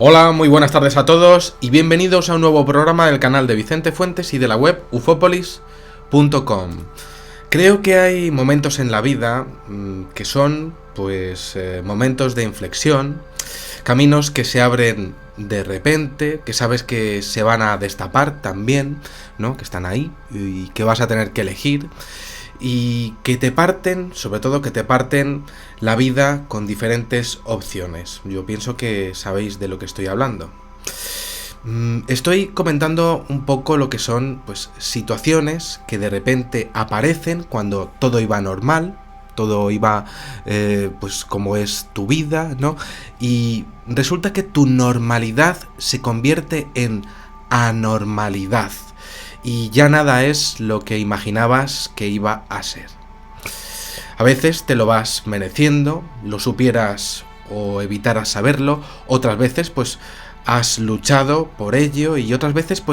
Hola, muy buenas tardes a todos y bienvenidos a un nuevo programa del canal de Vicente Fuentes y de la web ufopolis.com. Creo que hay momentos en la vida que son, momentos de inflexión, caminos que se abren de repente, que sabes que se van a destapar también, ¿no? Que están ahí y que vas a tener que elegir. Y que te parten, sobre todo que te parten la vida con diferentes opciones. Yo pienso que sabéis de lo que estoy hablando. Estoy comentando un poco lo que son situaciones que de repente aparecen cuando todo iba normal, todo iba como es tu vida, ¿no? Y resulta que tu normalidad se convierte en anormalidad. Y ya nada es lo que imaginabas que iba a ser. A veces te lo vas mereciendo, lo supieras o evitaras saberlo, otras veces has luchado por ello y otras veces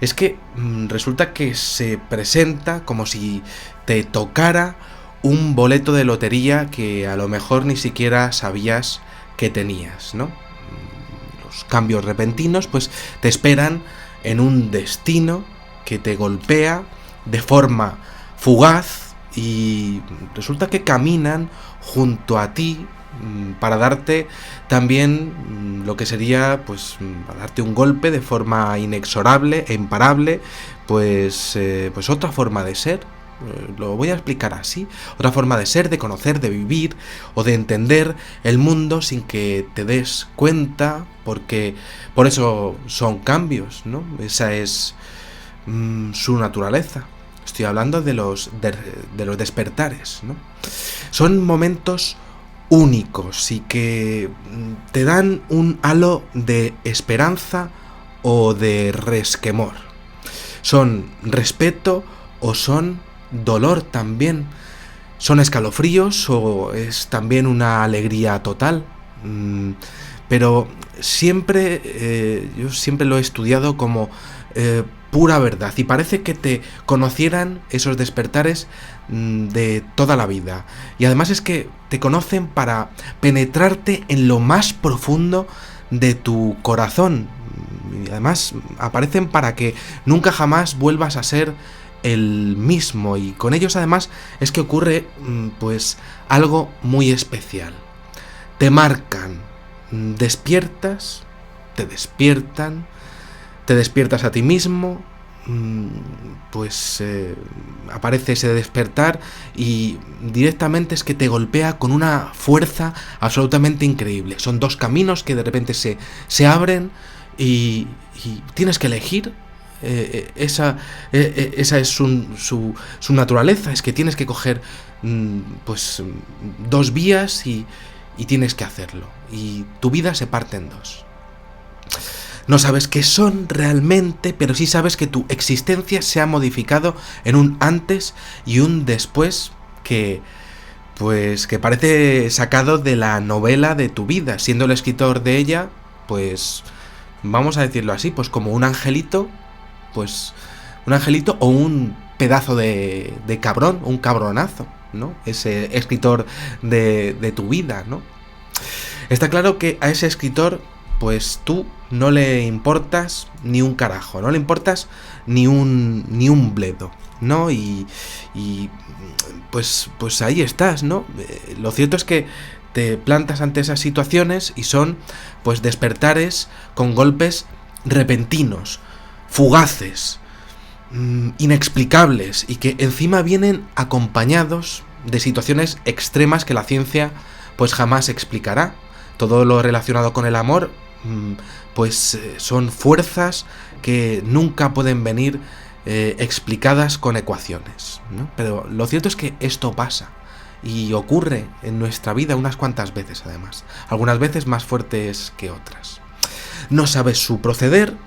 es que resulta que se presenta como si te tocara un boleto de lotería que a lo mejor ni siquiera sabías que tenías, ¿no? Los cambios repentinos te esperan en un destino que te golpea de forma fugaz y resulta que caminan junto a ti para darte también lo que sería para darte un golpe de forma inexorable e imparable, otra forma de ser. Lo voy a explicar así, otra forma de ser, de conocer, de vivir o de entender el mundo sin que te des cuenta, porque por eso son cambios, ¿no? Esa es su naturaleza. Estoy hablando de los despertares, ¿no? Son momentos únicos y que te dan un halo de esperanza o de resquemor. Son respeto o son dolor también. Son escalofríos o es también una alegría total. Pero siempre, yo siempre lo he estudiado como pura verdad, y parece que te conocieran esos despertares de toda la vida, y además es que te conocen para penetrarte en lo más profundo de tu corazón, y además aparecen para que nunca jamás vuelvas a ser el mismo, y con ellos además es que ocurre algo muy especial. Te marcan, despiertas, te despiertan, te despiertas a ti mismo, aparece ese despertar y directamente es que te golpea con una fuerza absolutamente increíble. Son dos caminos que de repente se abren y tienes que elegir. Esa es su naturaleza, es que tienes que coger dos vías y tienes que hacerlo. Y tu vida se parte en dos. No sabes qué son realmente, pero sí sabes que tu existencia se ha modificado en un antes y un después que parece sacado de la novela de tu vida, siendo el escritor de ella, vamos a decirlo así, como un angelito, o un pedazo de cabrón, un cabronazo, ¿no? Ese escritor de tu vida, ¿no? Está claro que a ese escritor tú no le importas ni un carajo, no le importas ni un bledo, ¿no? Y ahí estás, ¿no? Lo cierto es que te plantas ante esas situaciones y son despertares con golpes repentinos, fugaces, inexplicables, y que encima vienen acompañados de situaciones extremas que la ciencia jamás explicará. Todo lo relacionado con el amor son fuerzas que nunca pueden venir explicadas con ecuaciones, ¿no? Pero lo cierto es que esto pasa y ocurre en nuestra vida unas cuantas veces, además, algunas veces más fuertes que otras. No sabes su proceder,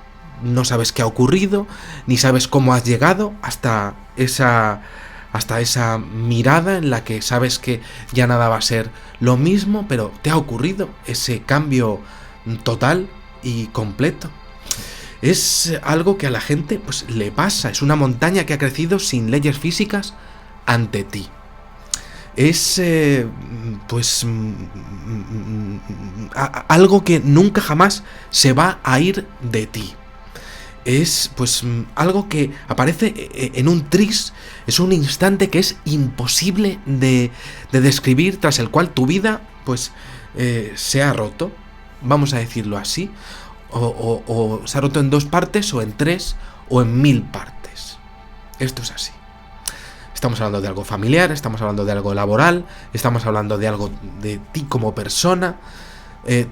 no sabes qué ha ocurrido, ni sabes cómo has llegado hasta esa mirada en la que sabes que ya nada va a ser lo mismo, pero te ha ocurrido ese cambio total y completo. Es algo que a la gente le pasa, es una montaña que ha crecido sin leyes físicas ante ti. Es algo que nunca jamás se va a ir de ti. Es pues algo que aparece en un tris, es un instante que es imposible de describir, tras el cual tu vida pues se ha roto, vamos a decirlo así, o se ha roto en 2 partes, o en 3, o en 1000 partes. Esto es así. Estamos hablando de algo familiar, estamos hablando de algo laboral, estamos hablando de algo de ti como persona.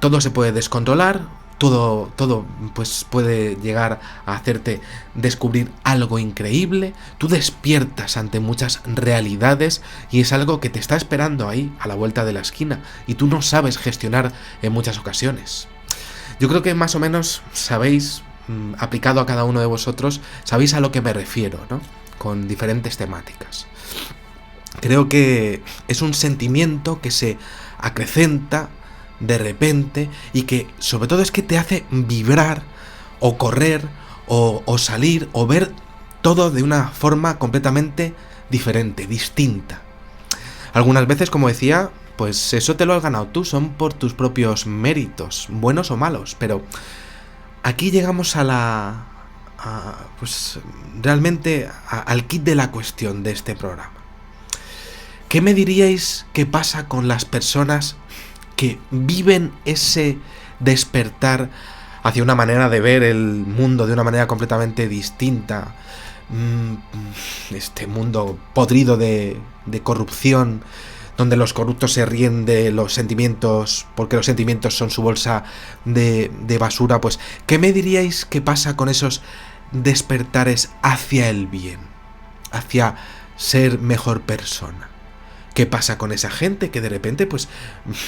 Todo se puede descontrolar. Todo pues puede llegar a hacerte descubrir algo increíble. Tú despiertas ante muchas realidades y es algo que te está esperando ahí, a la vuelta de la esquina, y tú no sabes gestionar en muchas ocasiones. Yo creo que más o menos sabéis, aplicado a cada uno de vosotros, sabéis a lo que me refiero, ¿no? Con diferentes temáticas. Creo que es un sentimiento que se acrecenta de repente y que sobre todo es que te hace vibrar o correr o salir o ver todo de una forma completamente diferente, distinta. Algunas veces, como decía, pues eso te lo has ganado tú, son por tus propios méritos, buenos o malos, pero aquí llegamos realmente al kit de la cuestión de este programa. ¿Qué me diríais que pasa con las personas que viven ese despertar hacia una manera de ver el mundo de una manera completamente distinta? Este mundo podrido de corrupción, donde los corruptos se ríen de los sentimientos porque los sentimientos son su bolsa de basura. Pues, ¿qué me diríais que pasa con esos despertares hacia el bien, hacia ser mejor persona? ¿Qué pasa con esa gente que de repente pues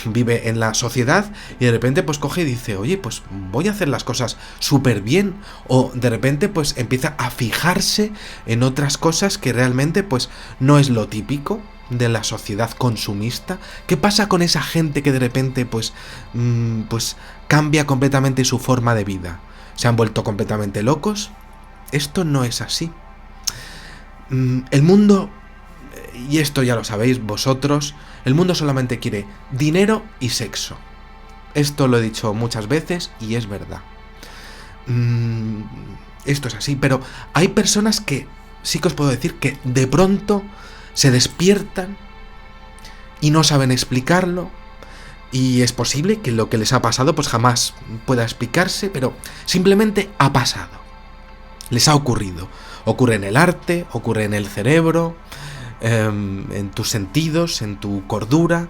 vive en la sociedad y de repente pues coge y dice, oye, pues voy a hacer las cosas súper bien? O de repente pues empieza a fijarse en otras cosas que realmente pues no es lo típico de la sociedad consumista. ¿Qué pasa con esa gente que de repente pues cambia completamente su forma de vida? ¿Se han vuelto completamente locos? Esto no es así. El mundo... Y esto ya lo sabéis vosotros, el mundo solamente quiere dinero y sexo. Esto lo he dicho muchas veces y es verdad. Esto es así, pero hay personas que sí que os puedo decir que de pronto se despiertan y no saben explicarlo. Y es posible que lo que les ha pasado pues jamás pueda explicarse, pero simplemente ha pasado. Les ha ocurrido. Ocurre en el arte, ocurre en el cerebro, en tus sentidos, en tu cordura,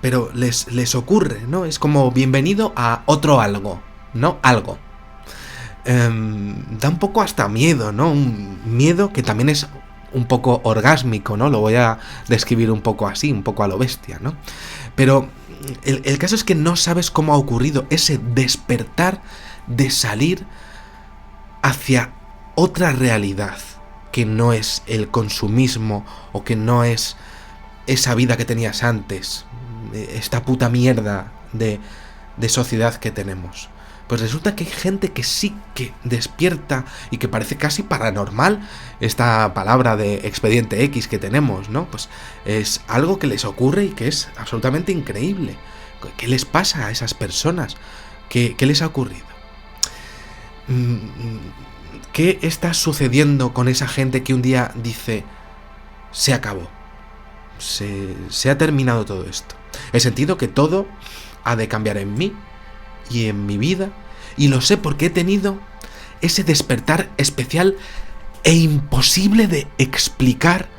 pero les ocurre, ¿no? Es como bienvenido a otro algo, ¿no? Algo. Da un poco hasta miedo, ¿no? Un miedo que también es un poco orgásmico, ¿no? Lo voy a describir un poco así, un poco a lo bestia, ¿no? Pero el caso es que no sabes cómo ha ocurrido ese despertar de salir hacia otra realidad, que no es el consumismo o que no es esa vida que tenías antes, esta puta mierda de sociedad que tenemos. Pues resulta que hay gente que sí que despierta y que parece casi paranormal esta palabra de expediente X que tenemos, ¿no? Pues es algo que les ocurre y que es absolutamente increíble. ¿Qué les pasa a esas personas? ¿Qué les ha ocurrido? ¿Qué está sucediendo con esa gente que un día dice, se acabó, se ha terminado todo esto? He sentido que todo ha de cambiar en mí y en mi vida, y lo sé porque he tenido ese despertar especial e imposible de explicar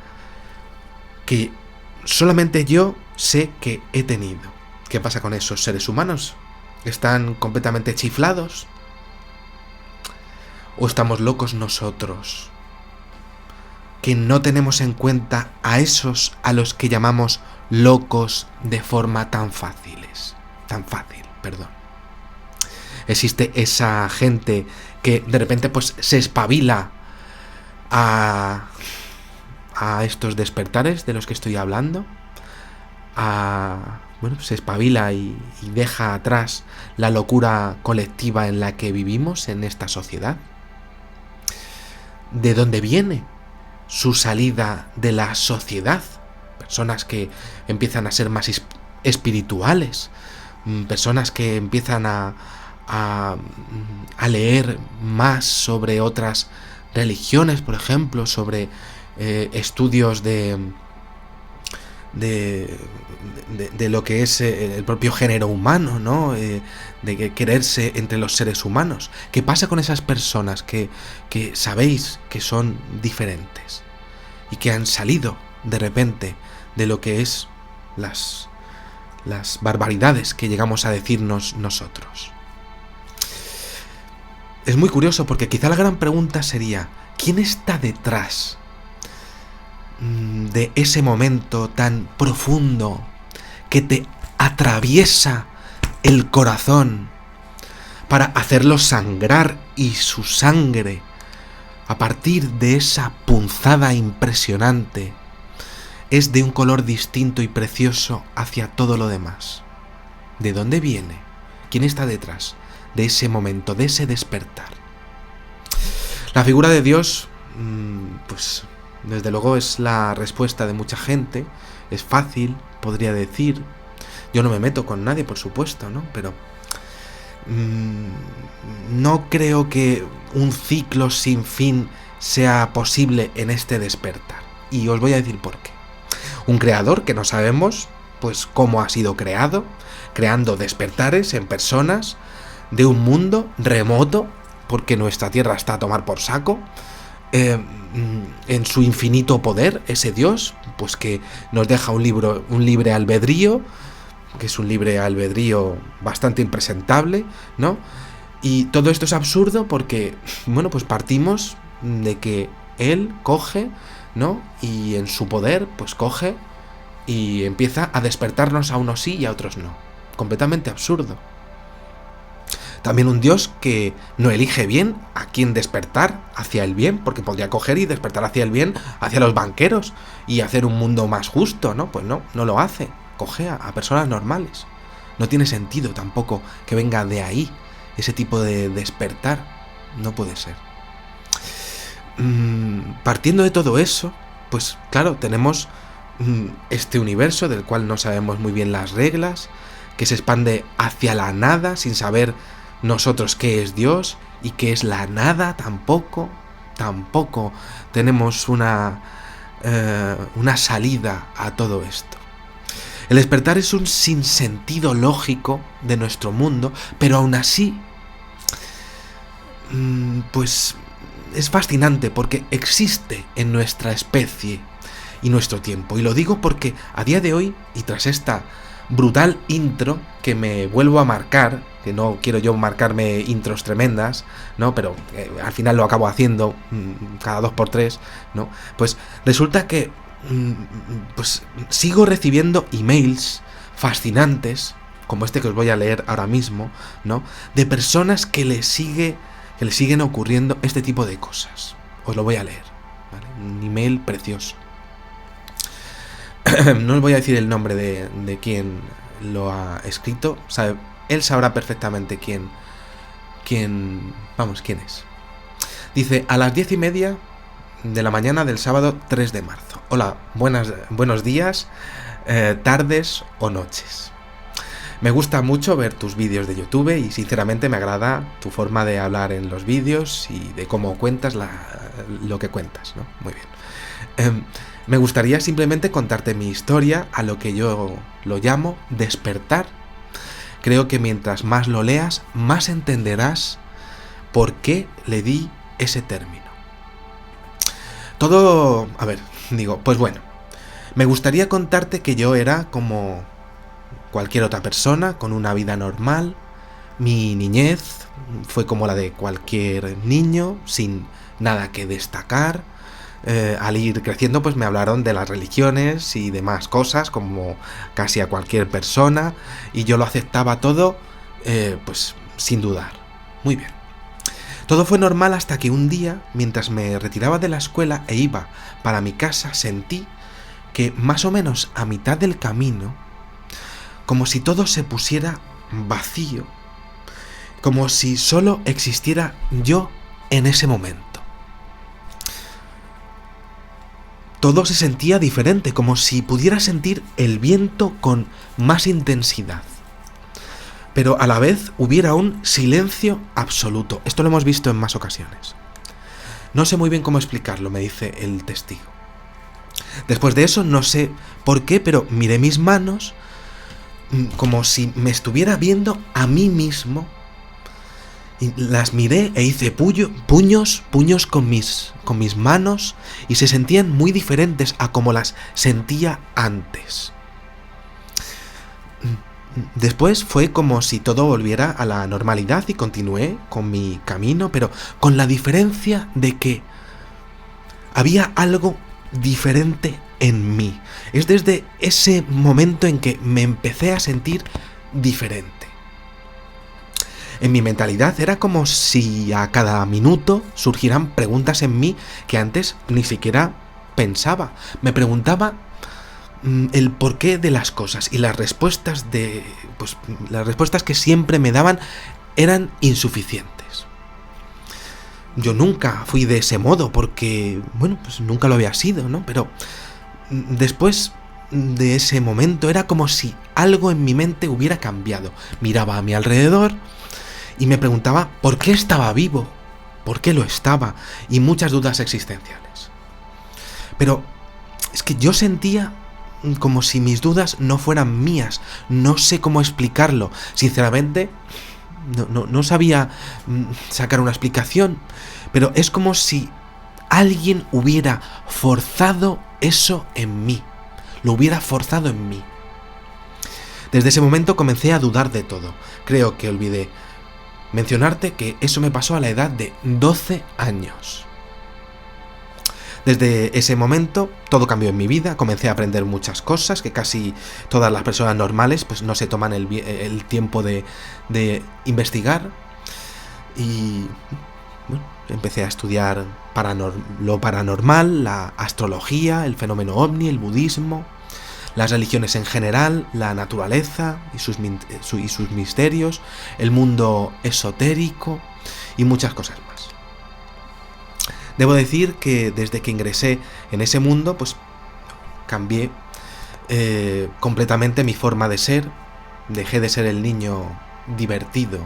que solamente yo sé que he tenido. ¿Qué pasa con esos seres humanos? ¿Están completamente chiflados? ¿O estamos locos nosotros, que no tenemos en cuenta a esos a los que llamamos locos de forma tan fácil? Existe esa gente que de repente pues se espabila a estos despertares de los que estoy hablando, se espabila y deja atrás la locura colectiva en la que vivimos en esta sociedad. ¿De dónde viene su salida de la sociedad? personas que empiezan a ser más espirituales, personas que empiezan a leer más sobre otras religiones, por ejemplo, sobre estudios de lo que es el propio género humano, ¿no? De quererse entre los seres humanos. ¿Qué pasa con esas personas que sabéis que son diferentes y que han salido de repente de lo que es las barbaridades que llegamos a decirnos nosotros? Es muy curioso porque quizá la gran pregunta sería: ¿quién está detrás de ese momento tan profundo que te atraviesa el corazón para hacerlo sangrar, y su sangre, a partir de esa punzada impresionante, es de un color distinto y precioso hacia todo lo demás? ¿De dónde viene? ¿Quién está detrás de ese momento, de ese despertar? La figura de Dios, pues desde luego es la respuesta de mucha gente. Es fácil, podría decir. Yo no me meto con nadie, por supuesto, ¿no? Pero no creo que un ciclo sin fin sea posible en este despertar. Y os voy a decir por qué. Un creador que no sabemos, pues, cómo ha sido creado, creando despertares en personas de un mundo remoto, porque nuestra Tierra está a tomar por saco, en su infinito poder, ese Dios, pues que nos deja un libre albedrío, que es un libre albedrío bastante impresentable, ¿no? Y todo esto es absurdo porque, bueno, pues partimos de que Él coge, ¿no? Y en su poder, pues coge y empieza a despertarnos a unos sí y a otros no. Completamente absurdo. También un Dios que no elige bien a quién despertar hacia el bien, porque podría coger y despertar hacia el bien, hacia los banqueros, y hacer un mundo más justo, ¿no? Pues no lo hace. Coge a personas normales. No tiene sentido tampoco que venga de ahí ese tipo de despertar. No puede ser. Partiendo de todo eso, pues claro, tenemos este universo del cual no sabemos muy bien las reglas, que se expande hacia la nada sin saber nosotros qué es Dios y qué es la nada. Tampoco tenemos una salida a todo esto. El despertar es un sinsentido lógico de nuestro mundo, pero aún así, pues es fascinante porque existe en nuestra especie y nuestro tiempo. Y lo digo porque a día de hoy, y tras esta brutal intro que me vuelvo a marcar, que no quiero yo marcarme intros tremendas, ¿no? Pero al final lo acabo haciendo cada 2x3, ¿no? Pues resulta que pues sigo recibiendo emails fascinantes, como este que os voy a leer ahora mismo, ¿no? De personas que le siguen ocurriendo este tipo de cosas. Os lo voy a leer, ¿vale? Un email precioso. No os voy a decir el nombre de quien lo ha escrito. Él sabrá perfectamente quién es. Dice: a las 10:30 de la mañana del sábado 3 de marzo. Hola, buenos días, tardes o noches. Me gusta mucho ver tus vídeos de YouTube y sinceramente me agrada tu forma de hablar en los vídeos y de cómo cuentas lo que cuentas, ¿no? Muy bien. Me gustaría simplemente contarte mi historia, a lo que yo lo llamo despertar. Creo que mientras más lo leas, más entenderás por qué le di ese término. Pues bueno, me gustaría contarte que yo era como cualquier otra persona, con una vida normal. Mi niñez fue como la de cualquier niño, sin nada que destacar. Al ir creciendo, pues me hablaron de las religiones y demás cosas, como casi a cualquier persona, y yo lo aceptaba todo, pues sin dudar. Muy bien. Todo fue normal hasta que un día, mientras me retiraba de la escuela e iba para mi casa, sentí que más o menos a mitad del camino, como si todo se pusiera vacío, como si solo existiera yo en ese momento. todo se sentía diferente, como si pudiera sentir el viento con más intensidad. Pero a la vez hubiera un silencio absoluto. Esto lo hemos visto en más ocasiones. No sé muy bien cómo explicarlo, me dice el testigo. Después de eso, no sé por qué, pero miré mis manos como si me estuviera viendo a mí mismo. Y las miré e hice puños con mis manos, y se sentían muy diferentes a como las sentía antes. Después fue como si todo volviera a la normalidad y continué con mi camino, pero con la diferencia de que había algo diferente en mí. Es desde ese momento en que me empecé a sentir diferente. En mi mentalidad era como si a cada minuto surgieran preguntas en mí que antes ni siquiera pensaba. Me preguntaba el porqué de las cosas, y las respuestas que siempre me daban eran insuficientes. Yo nunca fui de ese modo porque, pues nunca lo había sido, ¿no? Pero después de ese momento era como si algo en mi mente hubiera cambiado. Miraba a mi alrededor y me preguntaba por qué estaba vivo, por qué lo estaba, y muchas dudas existenciales. Pero es que yo sentía como si mis dudas no fueran mías. No sé cómo explicarlo. Sinceramente, no sabía sacar una explicación, pero es como si alguien hubiera forzado eso en mí. Lo hubiera forzado en mí. Desde ese momento comencé a dudar de todo. Creo que olvidé mencionarte que eso me pasó a la edad de 12 años. Desde ese momento todo cambió en mi vida, comencé a aprender muchas cosas que casi todas las personas normales pues no se toman el tiempo de investigar, y empecé a estudiar lo paranormal, la astrología, el fenómeno ovni, el budismo, las religiones en general, la naturaleza y sus misterios, el mundo esotérico y muchas cosas más. Debo decir que desde que ingresé en ese mundo, pues cambié completamente mi forma de ser. Dejé de ser el niño divertido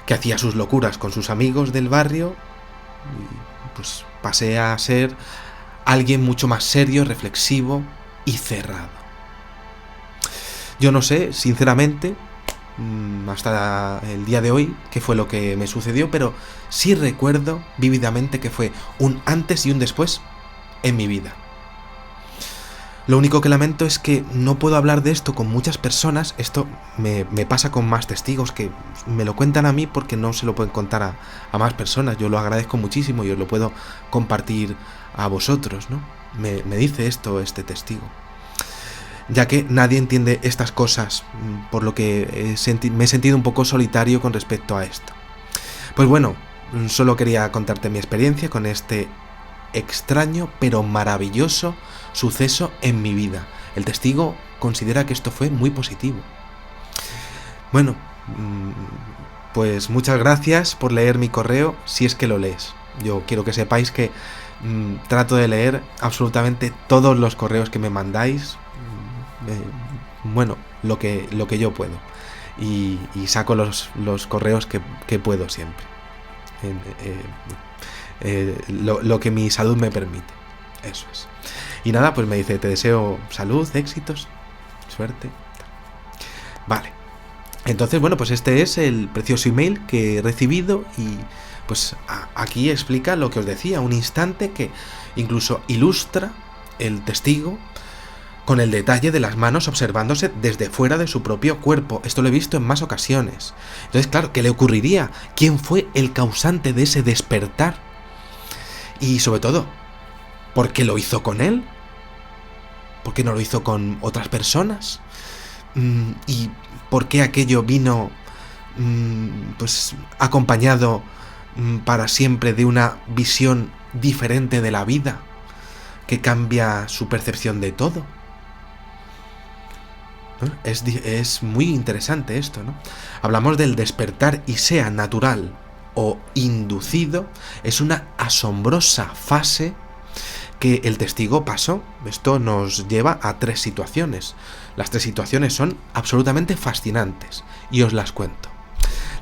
que hacía sus locuras con sus amigos del barrio, y pues pasé a ser alguien mucho más serio, reflexivo y cerrado. Yo no sé, sinceramente, hasta el día de hoy qué fue lo que me sucedió, pero sí recuerdo vívidamente que fue un antes y un después en mi vida. Lo único que lamento es que no puedo hablar de esto con muchas personas. Esto me pasa con más testigos que me lo cuentan a mí porque no se lo pueden contar a más personas. Yo lo agradezco muchísimo y os lo puedo compartir a vosotros, ¿no? Me dice esto este testigo, ya que nadie entiende estas cosas, por lo que me he sentido un poco solitario con respecto a esto. Pues bueno, solo quería contarte mi experiencia con este extraño pero maravilloso suceso en mi vida. El testigo considera que esto fue muy positivo. Bueno, pues muchas gracias por leer mi correo, si es que lo lees. Yo quiero que sepáis que trato de leer absolutamente todos los correos que me mandáis. Lo que yo puedo, y saco los correos que puedo siempre, lo que mi salud me permite. Eso es. Y nada, pues me dice: te deseo salud, éxitos, suerte. Vale, entonces pues este es el precioso email que he recibido, y pues aquí explica lo que os decía, un instante que incluso ilustra el testigo con el detalle de las manos observándose desde fuera de su propio cuerpo. Esto lo he visto en más ocasiones. Entonces, claro, ¿qué le ocurriría? ¿Quién fue el causante de ese despertar? Y sobre todo, ¿por qué lo hizo con él? ¿Por qué no lo hizo con otras personas? ¿Y por qué aquello vino pues acompañado para siempre de una visión diferente de la vida que cambia su percepción de todo? Es muy interesante esto, ¿no? Hablamos del despertar, y sea natural o inducido, es una asombrosa fase que el testigo pasó. Esto nos lleva a 3 situaciones. Las 3 situaciones son absolutamente fascinantes y os las cuento.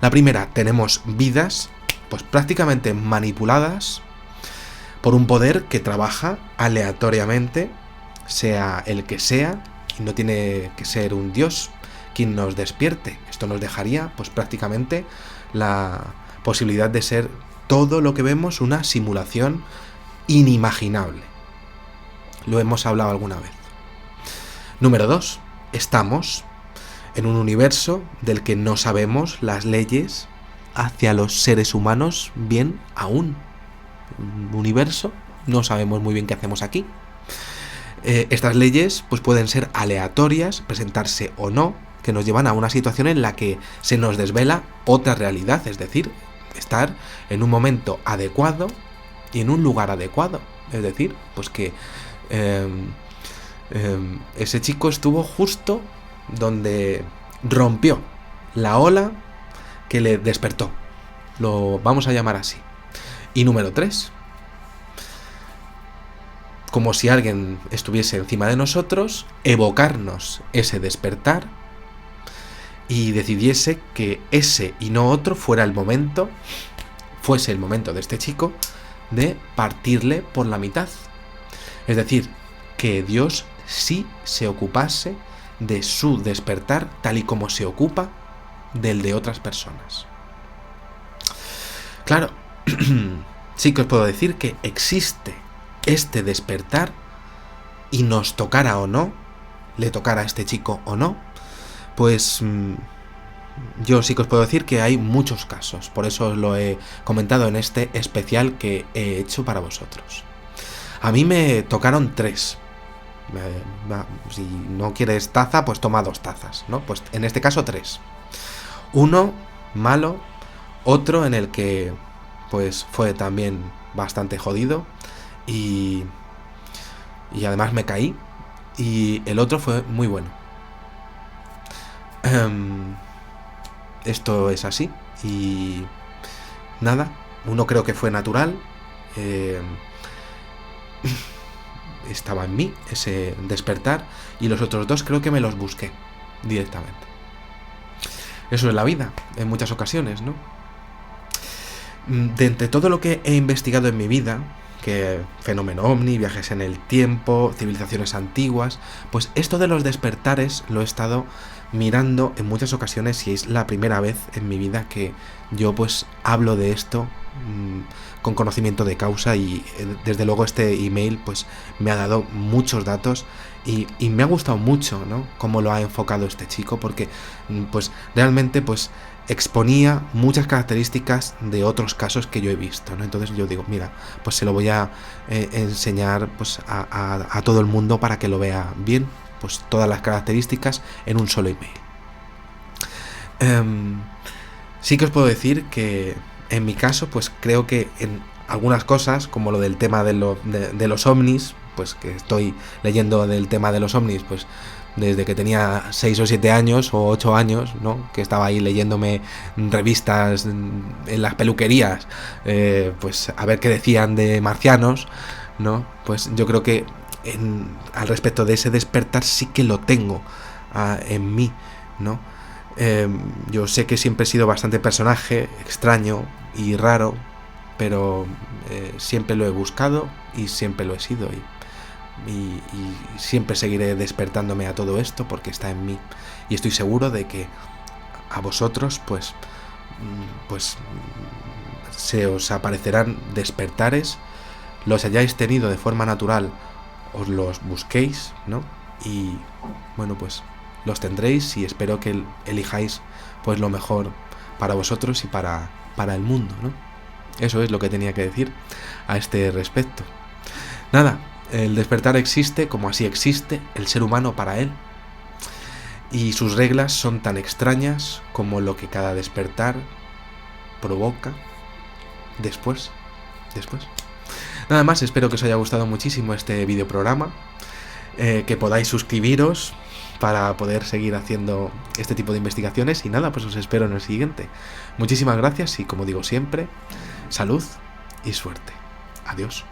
La primera, tenemos vidas pues prácticamente manipuladas por un poder que trabaja aleatoriamente, sea el que sea, y no tiene que ser un dios quien nos despierte. Esto nos dejaría pues prácticamente la posibilidad de ser todo lo que vemos una simulación inimaginable. Lo hemos hablado alguna vez. Número 2. Estamos en un universo del que no sabemos las leyes hacia los seres humanos bien aún. Un universo, no sabemos muy bien qué hacemos aquí. Estas leyes pues pueden ser aleatorias, presentarse o no, que nos llevan a una situación en la que se nos desvela otra realidad, es decir, estar en un momento adecuado y en un lugar adecuado. Es decir, pues que ese chico estuvo justo donde rompió la ola que le despertó. Lo vamos a llamar así. Y número 3. Como si alguien estuviese encima de nosotros, evocarnos ese despertar y decidiese que ese y no otro fuese el momento de este chico de partirle por la mitad. Es decir, que Dios sí se ocupase de su despertar tal y como se ocupa del de otras personas. Claro, sí que os puedo decir que existe este despertar y nos tocara o no, le tocara a este chico o no, pues yo sí que os puedo decir que hay muchos casos. Por eso os lo he comentado en este especial que he hecho para vosotros. A mí me tocaron 3. Si no quieres taza, pues toma 2 tazas, ¿no? Pues en este caso 3. Uno malo, otro en el que pues fue también bastante jodido y además me caí, y el otro fue muy bueno. Esto es así y nada, uno creo que fue natural, estaba en mí ese despertar, y los otros 2 creo que me los busqué directamente. Eso es la vida, en muchas ocasiones, ¿no? De entre todo lo que he investigado en mi vida, que fenómeno ovni, viajes en el tiempo, civilizaciones antiguas, pues esto de los despertares lo he estado mirando en muchas ocasiones, y es la primera vez en mi vida que yo pues hablo de esto con conocimiento de causa, y desde luego este email pues me ha dado muchos datos y me ha gustado mucho, ¿no?, cómo lo ha enfocado este chico, porque pues realmente pues exponía muchas características de otros casos que yo he visto, ¿no? Entonces yo digo, mira, pues se lo voy a enseñar pues a todo el mundo para que lo vea bien, pues todas las características en un solo email. Sí que os puedo decir que en mi caso pues creo que en algunas cosas, como lo del tema de los ovnis, pues que estoy leyendo del tema de los ovnis pues desde que tenía 6 o 7 años o 8 años, ¿no?, que estaba ahí leyéndome revistas en las peluquerías, pues a ver qué decían de marcianos, ¿no? Pues yo creo que al respecto de ese despertar sí que lo tengo en mí, ¿no? Yo sé que siempre he sido bastante personaje extraño y raro, pero siempre lo he buscado y siempre lo he sido, y siempre seguiré despertándome a todo esto porque está en mí, y estoy seguro de que a vosotros pues se os aparecerán despertares, los hayáis tenido de forma natural, os los busquéis, ¿no? Y bueno, pues los tendréis, y espero que elijáis pues lo mejor para vosotros y para el mundo, ¿no? Eso es lo que tenía que decir a este respecto. Nada, el despertar existe como así existe el ser humano para él, y sus reglas son tan extrañas como lo que cada despertar provoca después. Nada más, espero que os haya gustado muchísimo este videoprograma, que podáis suscribiros para poder seguir haciendo este tipo de investigaciones, y nada, pues os espero en el siguiente. Muchísimas gracias y, como digo siempre, salud y suerte. Adiós.